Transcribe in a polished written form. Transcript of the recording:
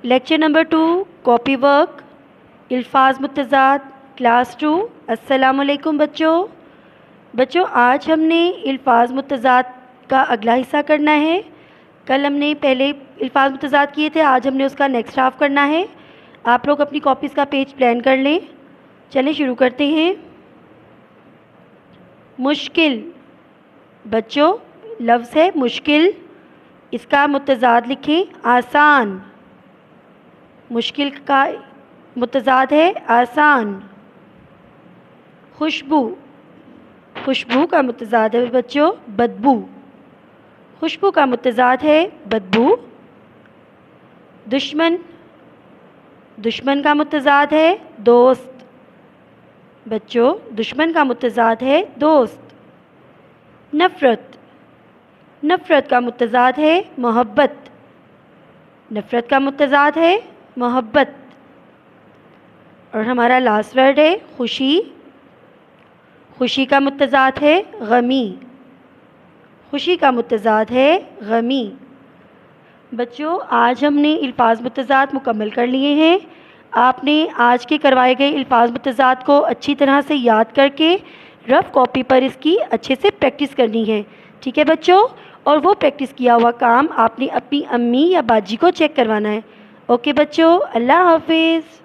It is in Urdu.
لیکچر نمبر 2 کاپی ورک الفاظ متضاد کلاس 2. السلام علیکم بچوں آج ہم نے الفاظ متضاد کا اگلا حصہ کرنا ہے. کل ہم نے پہلے الفاظ متضاد کیے تھے, آج ہم نے اس کا نیکسٹ ہاف کرنا ہے. آپ لوگ اپنی کاپیز کا پیج پلان کر لیں. چلیں شروع کرتے ہیں. مشکل بچوں لفظ ہے مشکل, اس کا متضاد لکھیں آسان. مشکل کا متضاد ہے آسان. خوشبو کا متضاد ہے بچوں بدبو. خوشبو کا متضاد ہے بدبو. دشمن کا متضاد ہے دوست. بچوں دشمن کا متضاد ہے دوست. نفرت کا متضاد ہے محبت. نفرت کا متضاد ہے محبت. اور ہمارا لاسٹ ورڈ ہے خوشی کا متضاد ہے غمی. خوشی کا متضاد ہے غمی. بچوں آج ہم نے الفاظ متضاد مکمل کر لیے ہیں. آپ نے آج کے کروائے گئے الفاظ متضاد کو اچھی طرح سے یاد کر کے رف کاپی پر اس کی اچھے سے پریکٹس کرنی ہے. ٹھیک ہے بچوں, اور وہ پریکٹس کیا ہوا کام آپ نے اپنی امی یا باجی کو چیک کروانا ہے. اوکے بچوں, اللہ حافظ.